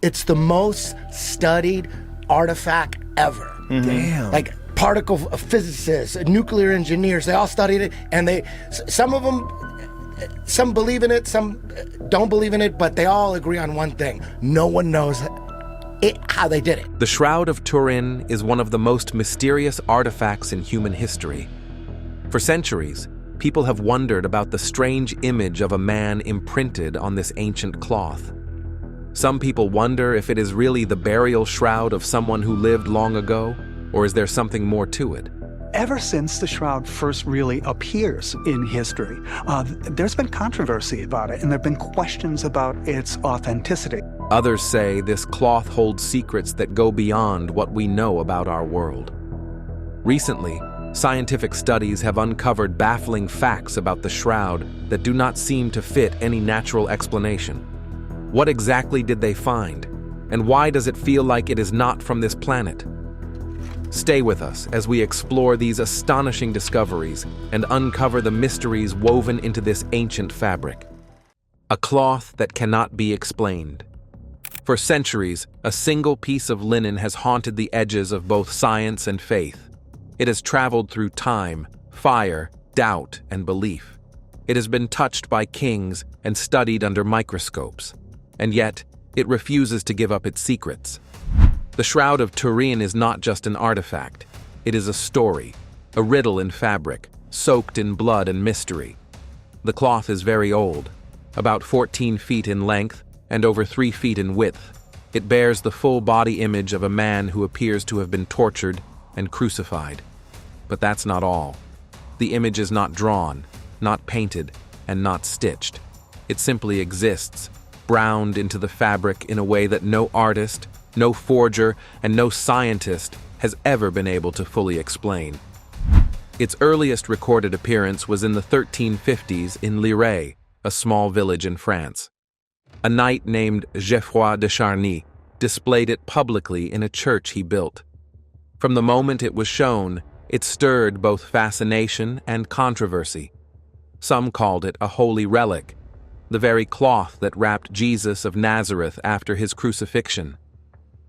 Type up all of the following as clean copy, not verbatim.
It's the most studied artifact ever. Damn. Like particle physicists, nuclear engineers, they all studied it, and some of them, some believe in it, some don't believe in it, but they all agree on one thing. No one knows how they did it. The Shroud of Turin is one of the most mysterious artifacts in human history. For centuries, people have wondered about the strange image of a man imprinted on this ancient cloth. Some people wonder if it is really the burial shroud of someone who lived long ago, or is there something more to it? Ever since the shroud first really appears in history, there's been controversy about it, and there have been questions about its authenticity. Others say this cloth holds secrets that go beyond what we know about our world. Recently, scientific studies have uncovered baffling facts about the shroud that do not seem to fit any natural explanation. What exactly did they find? And why does it feel like it is not from this planet? Stay with us as we explore these astonishing discoveries and uncover the mysteries woven into this ancient fabric. A cloth that cannot be explained. For centuries, a single piece of linen has haunted the edges of both science and faith. It has traveled through time, fire, doubt, and belief. It has been touched by kings and studied under microscopes. And yet, it refuses to give up its secrets. The Shroud of Turin is not just an artifact. It is a story, a riddle in fabric, soaked in blood and mystery. The cloth is very old, about 14 feet in length and over 3 feet in width. It bears the full body image of a man who appears to have been tortured and crucified. But that's not all. The image is not drawn, not painted, and not stitched. It simply exists, browned into the fabric in a way that no artist, no forger, and no scientist has ever been able to fully explain. Its earliest recorded appearance was in the 1350s in Lirey, a small village in France. A knight named Geoffroy de Charny displayed it publicly in a church he built. From the moment it was shown, it stirred both fascination and controversy. Some called it a holy relic, the very cloth that wrapped Jesus of Nazareth after his crucifixion.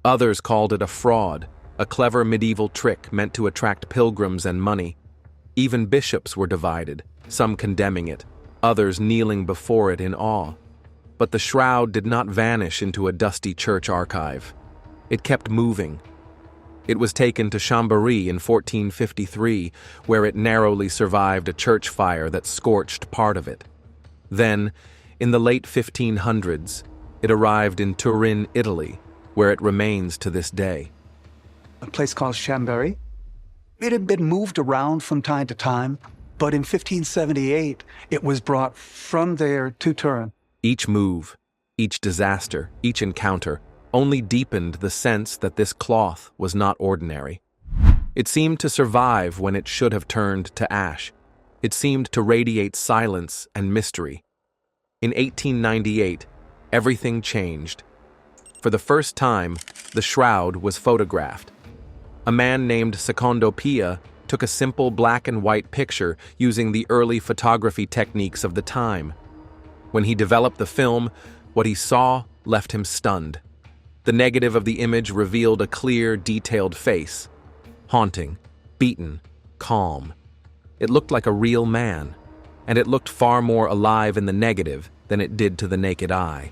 Others called it a fraud, a clever medieval trick meant to attract pilgrims and money. Even bishops were divided, some condemning it, others kneeling before it in awe. But the shroud did not vanish into a dusty church archive. It kept moving. It was taken to Chambéry in 1453, where it narrowly survived a church fire that scorched part of it. Then, in the late 1500s, it arrived in Turin, Italy, where it remains to this day. A place called Chambéry. It had been moved around from time to time, but in 1578, it was brought from there to Turin. Each move, each disaster, each encounter only deepened the sense that this cloth was not ordinary. It seemed to survive when it should have turned to ash. It seemed to radiate silence and mystery. In 1898, everything changed. For the first time, the shroud was photographed. A man named Secondo Pia took a simple black and white picture using the early photography techniques of the time. When he developed the film, what he saw left him stunned. The negative of the image revealed a clear, detailed face. Haunting, beaten, calm. It looked like a real man, and it looked far more alive in the negative than it did to the naked eye.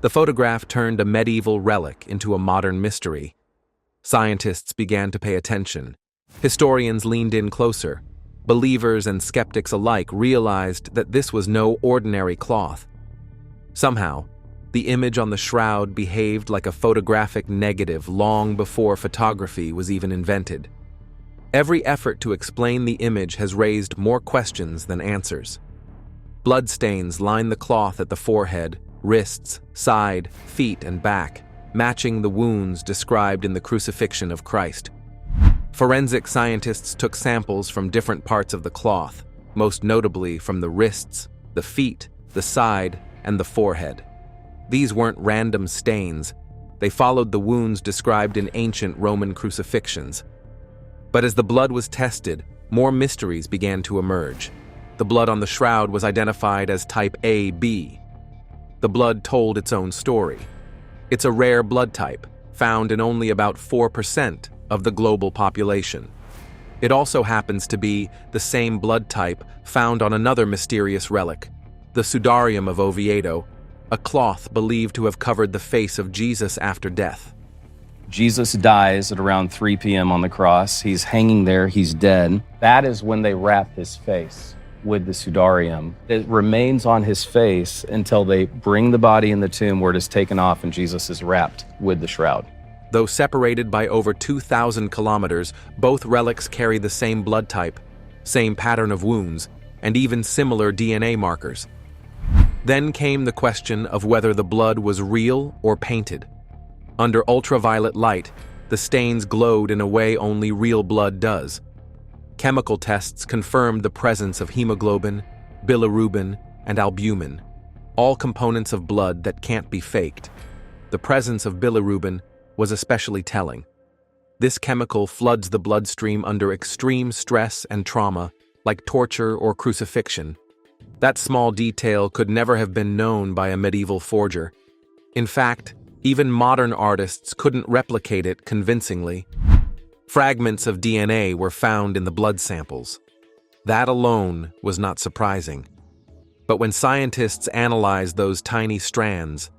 The photograph turned a medieval relic into a modern mystery. Scientists began to pay attention. Historians leaned in closer. Believers and skeptics alike realized that this was no ordinary cloth. Somehow, the image on the shroud behaved like a photographic negative long before photography was even invented. Every effort to explain the image has raised more questions than answers. Bloodstains line the cloth at the forehead, wrists, side, feet, and back, matching the wounds described in the crucifixion of Christ. Forensic scientists took samples from different parts of the cloth, most notably from the wrists, the feet, the side, and the forehead. These weren't random stains. They followed the wounds described in ancient Roman crucifixions. But as the blood was tested, more mysteries began to emerge. The blood on the shroud was identified as type AB. The blood told its own story. It's a rare blood type, found in only about 4% of the global population. It also happens to be the same blood type found on another mysterious relic, the Sudarium of Oviedo, a cloth believed to have covered the face of Jesus after death. Jesus dies at around 3 p.m. on the cross. He's hanging there, he's dead. That is when they wrap his face with the Sudarium. It remains on his face until they bring the body in the tomb where it is taken off and Jesus is wrapped with the shroud. Though separated by over 2,000 kilometers, both relics carry the same blood type, same pattern of wounds, and even similar DNA markers. Then came the question of whether the blood was real or painted. Under ultraviolet light, the stains glowed in a way only real blood does. Chemical tests confirmed the presence of hemoglobin, bilirubin, and albumin, all components of blood that can't be faked. The presence of bilirubin was especially telling. This chemical floods the bloodstream under extreme stress and trauma, like torture or crucifixion. That small detail could never have been known by a medieval forger. In fact, even modern artists couldn't replicate it convincingly. Fragments of DNA were found in the blood samples. That alone was not surprising. But when scientists analyzed those tiny strands,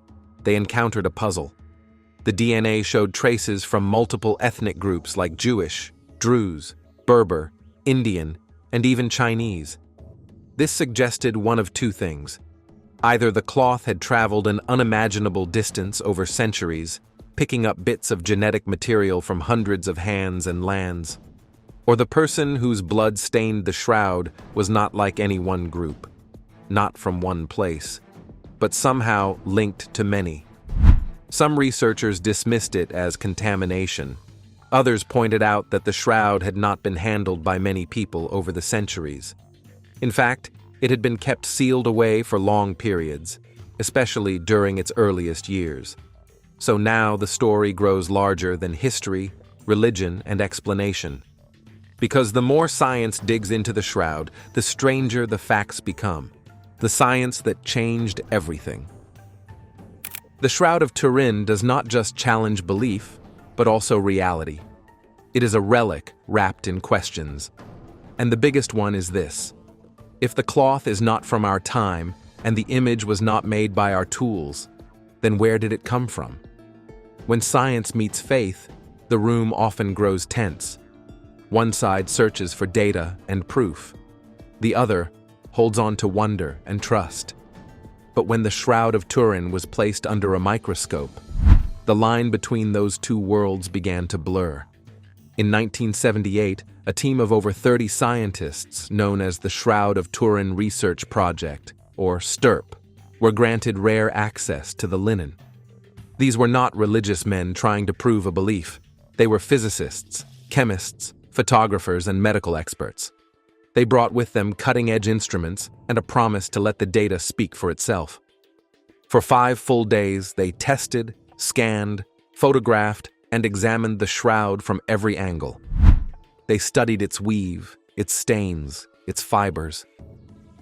they encountered a puzzle. The DNA showed traces from multiple ethnic groups like Jewish, Druze, Berber, Indian, and even Chinese. This suggested one of two things. Either the cloth had traveled an unimaginable distance over centuries, picking up bits of genetic material from hundreds of hands and lands, or the person whose blood stained the shroud was not like any one group, not from one place, but somehow linked to many. Some researchers dismissed it as contamination. Others pointed out that the shroud had not been handled by many people over the centuries. In fact, it had been kept sealed away for long periods, especially during its earliest years. So now the story grows larger than history, religion, and explanation. Because the more science digs into the shroud, the stranger the facts become. The science that changed everything. The Shroud of Turin does not just challenge belief, but also reality. It is a relic wrapped in questions. And the biggest one is this. If the cloth is not from our time, and the image was not made by our tools, then where did it come from? When science meets faith, the room often grows tense. One side searches for data and proof. The other holds on to wonder and trust. But when the Shroud of Turin was placed under a microscope, the line between those two worlds began to blur. In 1978, a team of over 30 scientists, known as the Shroud of Turin Research Project, or STURP, were granted rare access to the linen. These were not religious men trying to prove a belief. They were physicists, chemists, photographers, and medical experts. They brought with them cutting-edge instruments and a promise to let the data speak for itself. For 5 full days, they tested, scanned, photographed, and examined the shroud from every angle. They studied its weave, its stains, its fibers.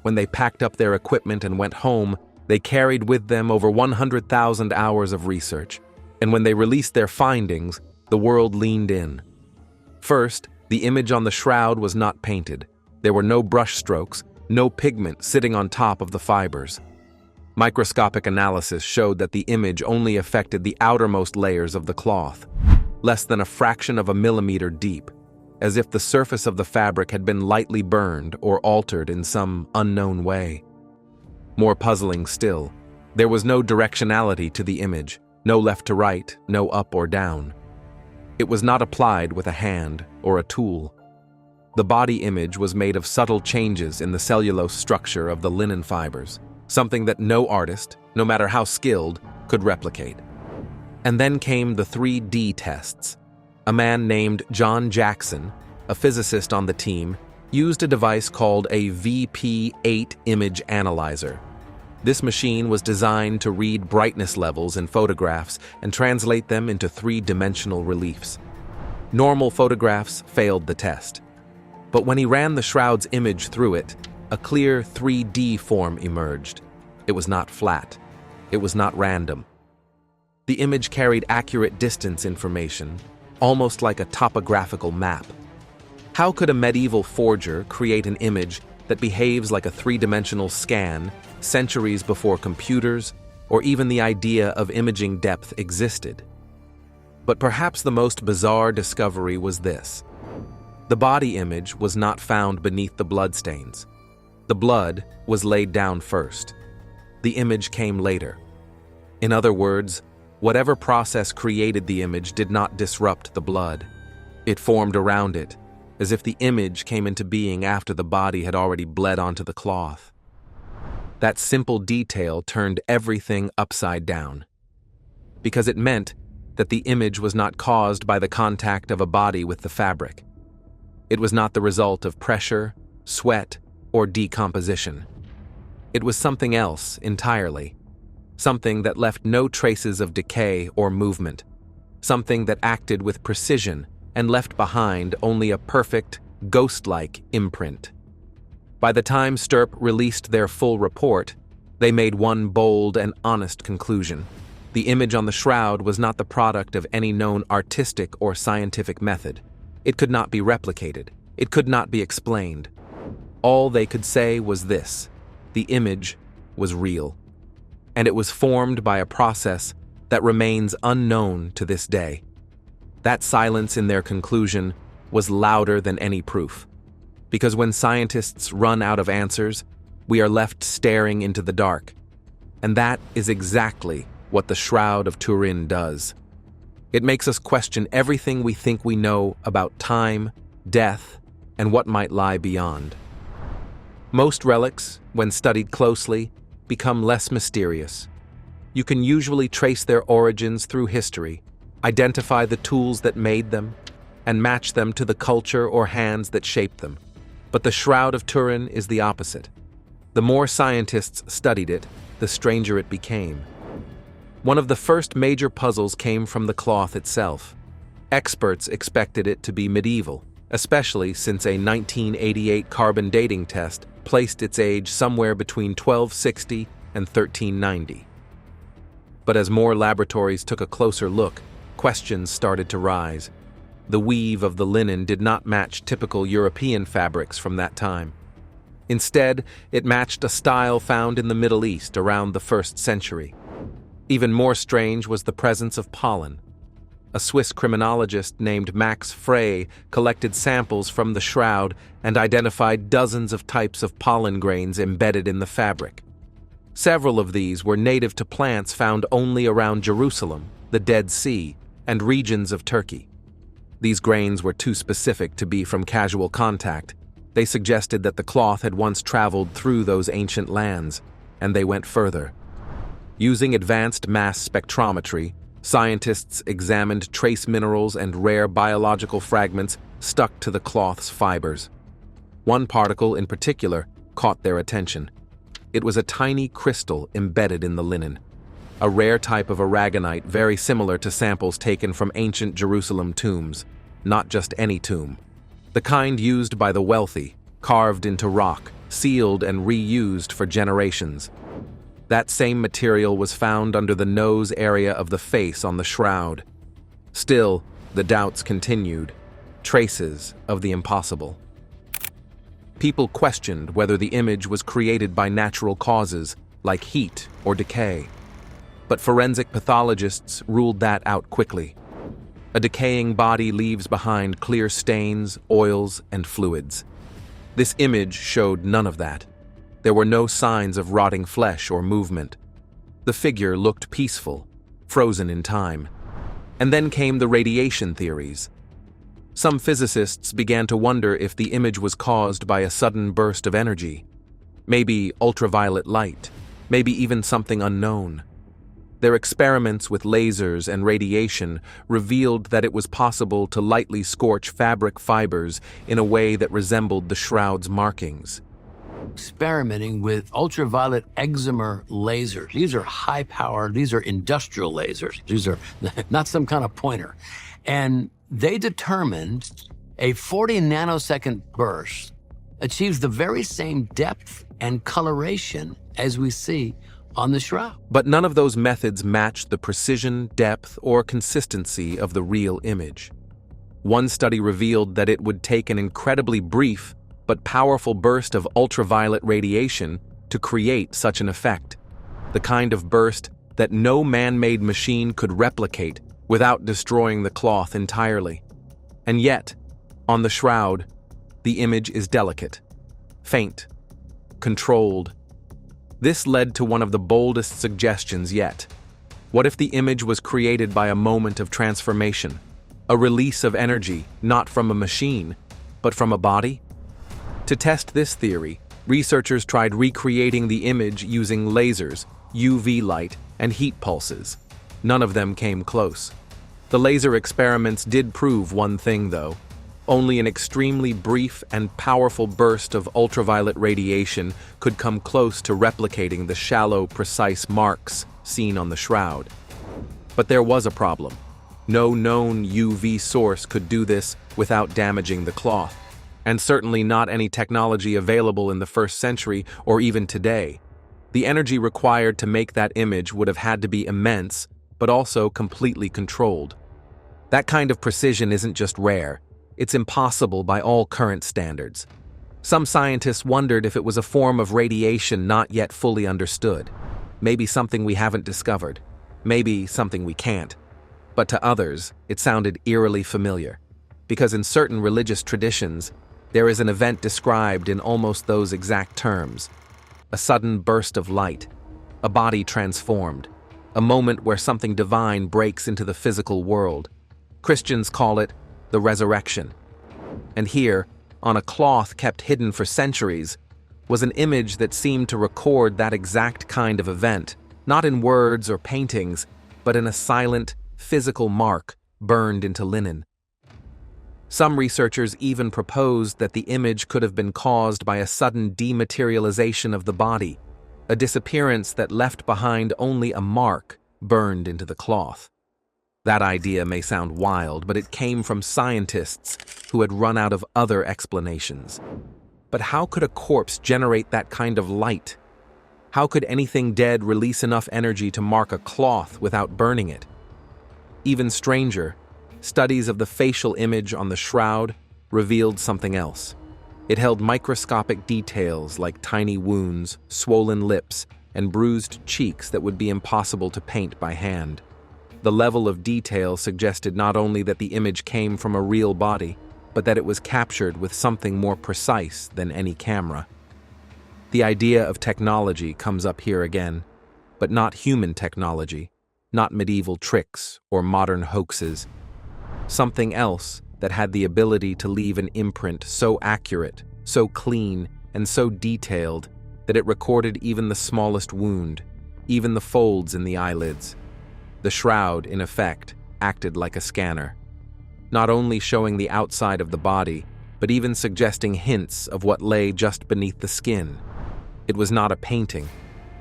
When they packed up their equipment and went home, they carried with them over 100,000 hours of research, and when they released their findings, the world leaned in. First, the image on the shroud was not painted. There were no brush strokes, no pigment sitting on top of the fibers. Microscopic analysis showed that the image only affected the outermost layers of the cloth, less than a fraction of a millimeter deep, as if the surface of the fabric had been lightly burned or altered in some unknown way. More puzzling still, there was no directionality to the image, no left to right, no up or down. It was not applied with a hand or a tool. The body image was made of subtle changes in the cellulose structure of the linen fibers, something that no artist, no matter how skilled, could replicate. And then came the 3D tests. A man named John Jackson, a physicist on the team, used a device called a VP8 image analyzer. This machine was designed to read brightness levels in photographs and translate them into 3-dimensional reliefs. Normal photographs failed the test. But when he ran the shroud's image through it, a clear 3D form emerged. It was not flat. It was not random. The image carried accurate distance information, almost like a topographical map. How could a medieval forger create an image that behaves like a three-dimensional scan centuries before computers or even the idea of imaging depth existed? But perhaps the most bizarre discovery was this. The body image was not found beneath the bloodstains. The blood was laid down first. The image came later. In other words, whatever process created the image did not disrupt the blood. It formed around it, as if the image came into being after the body had already bled onto the cloth. That simple detail turned everything upside down, because it meant that the image was not caused by the contact of a body with the fabric. It was not the result of pressure, sweat, or decomposition. It was something else entirely, something that left no traces of decay or movement, something that acted with precision and left behind only a perfect, ghost-like imprint. By the time Stirp released their full report, they made one bold and honest conclusion. The image on the shroud was not the product of any known artistic or scientific method. It could not be replicated. It could not be explained. All they could say was this: the image was real. And it was formed by a process that remains unknown to this day. That silence in their conclusion was louder than any proof. Because when scientists run out of answers, we are left staring into the dark. And that is exactly what the Shroud of Turin does. It makes us question everything we think we know about time, death, and what might lie beyond. Most relics, when studied closely, become less mysterious. You can usually trace their origins through history, identify the tools that made them, and match them to the culture or hands that shaped them. But the Shroud of Turin is the opposite. The more scientists studied it, the stranger it became. One of the first major puzzles came from the cloth itself. Experts expected it to be medieval, especially since a 1988 carbon dating test placed its age somewhere between 1260 and 1390. But as more laboratories took a closer look, questions started to rise. The weave of the linen did not match typical European fabrics from that time. Instead, it matched a style found in the Middle East around the 1st century. Even more strange was the presence of pollen. A Swiss criminologist named Max Frey collected samples from the shroud and identified dozens of types of pollen grains embedded in the fabric. Several of these were native to plants found only around Jerusalem, the Dead Sea, and regions of Turkey. These grains were too specific to be from casual contact. They suggested that the cloth had once traveled through those ancient lands, and they went further. Using advanced mass spectrometry, scientists examined trace minerals and rare biological fragments stuck to the cloth's fibers. One particle in particular caught their attention. It was a tiny crystal embedded in the linen, a rare type of aragonite very similar to samples taken from ancient Jerusalem tombs, not just any tomb. The kind used by the wealthy, carved into rock, sealed and reused for generations. That same material was found under the nose area of the face on the shroud. Still, the doubts continued, traces of the impossible. People questioned whether the image was created by natural causes, like heat or decay. But forensic pathologists ruled that out quickly. A decaying body leaves behind clear stains, oils, and fluids. This image showed none of that. There were no signs of rotting flesh or movement. The figure looked peaceful, frozen in time. And then came the radiation theories. Some physicists began to wonder if the image was caused by a sudden burst of energy. Maybe ultraviolet light, maybe even something unknown. Their experiments with lasers and radiation revealed that it was possible to lightly scorch fabric fibers in a way that resembled the shroud's markings. Experimenting with ultraviolet excimer lasers. These are high power, these are industrial lasers. These are not some kind of pointer. And they determined a 40 nanosecond burst achieves the very same depth and coloration as we see on the shroud. But none of those methods matched the precision, depth, or consistency of the real image. One study revealed that it would take an incredibly brief but powerful burst of ultraviolet radiation to create such an effect, the kind of burst that no man-made machine could replicate without destroying the cloth entirely. And yet, on the shroud, the image is delicate, faint, controlled. This led to one of the boldest suggestions yet. What if the image was created by a moment of transformation, a release of energy, not from a machine, but from a body? To test this theory, researchers tried recreating the image using lasers, UV light, and heat pulses. None of them came close. The laser experiments did prove one thing, though. Only an extremely brief and powerful burst of ultraviolet radiation could come close to replicating the shallow, precise marks seen on the shroud. But there was a problem. No known UV source could do this without damaging the cloth, and certainly not any technology available in the first century or even today. The energy required to make that image would have had to be immense, but also completely controlled. That kind of precision isn't just rare, it's impossible by all current standards. Some scientists wondered if it was a form of radiation not yet fully understood. Maybe something we haven't discovered. Maybe something we can't. But to others, it sounded eerily familiar, because in certain religious traditions, there is an event described in almost those exact terms. A sudden burst of light, a body transformed, a moment where something divine breaks into the physical world. Christians call it the resurrection. And here, on a cloth kept hidden for centuries, was an image that seemed to record that exact kind of event, not in words or paintings, but in a silent, physical mark burned into linen. Some researchers even proposed that the image could have been caused by a sudden dematerialization of the body, a disappearance that left behind only a mark burned into the cloth. That idea may sound wild, but it came from scientists who had run out of other explanations. But how could a corpse generate that kind of light? How could anything dead release enough energy to mark a cloth without burning it? Even stranger, studies of the facial image on the shroud revealed something else. It held microscopic details like tiny wounds, swollen lips, and bruised cheeks that would be impossible to paint by hand. The level of detail suggested not only that the image came from a real body, but that it was captured with something more precise than any camera. The idea of technology comes up here again, but not human technology, not medieval tricks or modern hoaxes. Something else that had the ability to leave an imprint so accurate, so clean, and so detailed that it recorded even the smallest wound, even the folds in the eyelids. The shroud, in effect, acted like a scanner, not only showing the outside of the body, but even suggesting hints of what lay just beneath the skin. It was not a painting.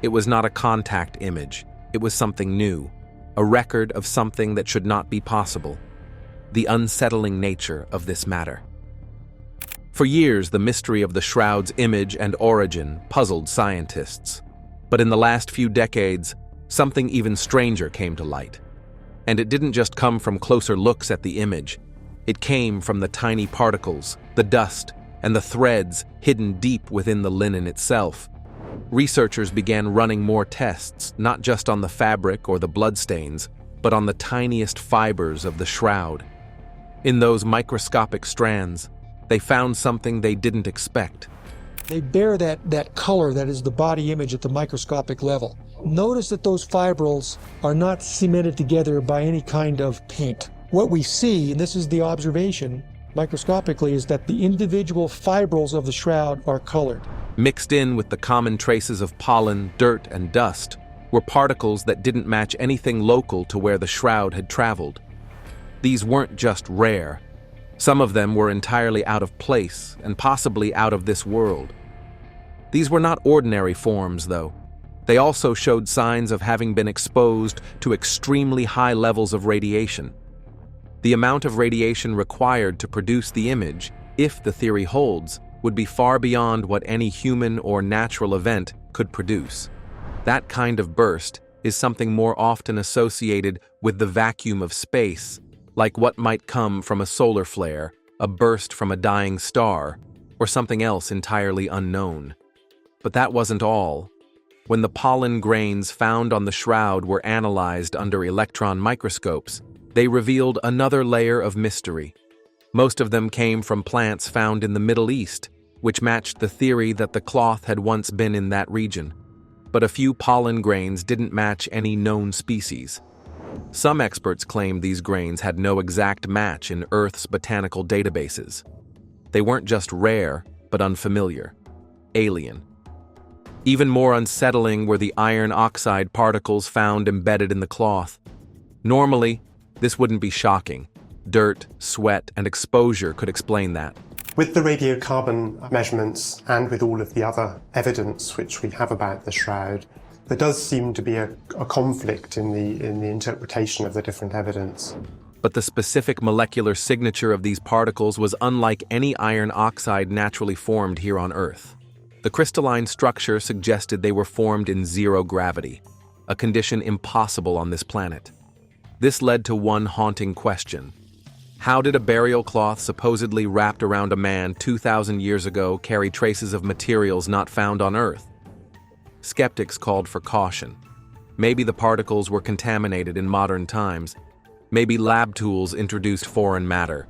It was not a contact image. It was something new, a record of something that should not be possible. The unsettling nature of this matter. For years, the mystery of the shroud's image and origin puzzled scientists. But in the last few decades, something even stranger came to light. And it didn't just come from closer looks at the image. It came from the tiny particles, the dust, and the threads hidden deep within the linen itself. Researchers began running more tests, not just on the fabric or the bloodstains, but on the tiniest fibers of the shroud. In those microscopic strands, they found something they didn't expect. They bear that color that is the body image at the microscopic level. Notice that those fibrils are not cemented together by any kind of paint. What we see, and this is the observation microscopically, is that the individual fibrils of the shroud are colored. Mixed in with the common traces of pollen, dirt, and dust were particles that didn't match anything local to where the shroud had traveled. These weren't just rare. Some of them were entirely out of place and possibly out of this world. These were not ordinary forms, though. They also showed signs of having been exposed to extremely high levels of radiation. The amount of radiation required to produce the image, if the theory holds, would be far beyond what any human or natural event could produce. That kind of burst is something more often associated with the vacuum of space, like what might come from a solar flare, a burst from a dying star, or something else entirely unknown. But that wasn't all. When the pollen grains found on the shroud were analyzed under electron microscopes, they revealed another layer of mystery. Most of them came from plants found in the Middle East, which matched the theory that the cloth had once been in that region. But a few pollen grains didn't match any known species. Some experts claimed these grains had no exact match in Earth's botanical databases. They weren't just rare, but unfamiliar, alien. Even more unsettling were the iron oxide particles found embedded in the cloth. Normally, this wouldn't be shocking. Dirt, sweat, and exposure could explain that. With the radiocarbon measurements and with all of the other evidence which we have about the shroud, there does seem to be a conflict in the interpretation of the different evidence. But the specific molecular signature of these particles was unlike any iron oxide naturally formed here on Earth. The crystalline structure suggested they were formed in zero gravity, a condition impossible on this planet. This led to one haunting question. How did a burial cloth supposedly wrapped around a man 2,000 years ago carry traces of materials not found on Earth? Skeptics called for caution. Maybe the particles were contaminated in modern times. Maybe lab tools introduced foreign matter.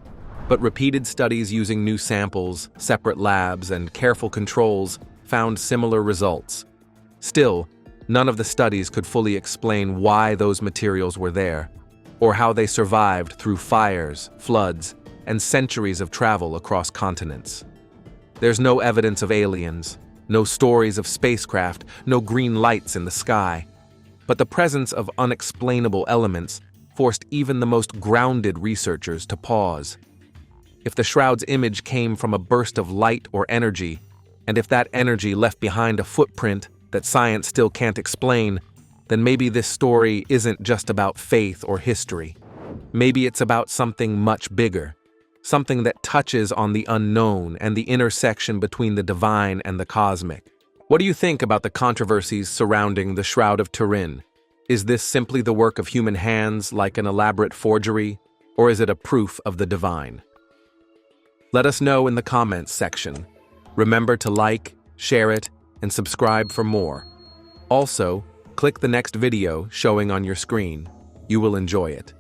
But repeated studies using new samples, separate labs, and careful controls found similar results. Still, none of the studies could fully explain why those materials were there, or how they survived through fires, floods, and centuries of travel across continents. There's no evidence of aliens, no stories of spacecraft, no green lights in the sky. But the presence of unexplainable elements forced even the most grounded researchers to pause. If the shroud's image came from a burst of light or energy, and if that energy left behind a footprint that science still can't explain, then maybe this story isn't just about faith or history. Maybe it's about something much bigger, something that touches on the unknown and the intersection between the divine and the cosmic. What do you think about the controversies surrounding the Shroud of Turin? Is this simply the work of human hands like an elaborate forgery, or is it a proof of the divine? Let us know in the comments section. Remember to like, share it, and subscribe for more. Also, click the next video showing on your screen. You will enjoy it.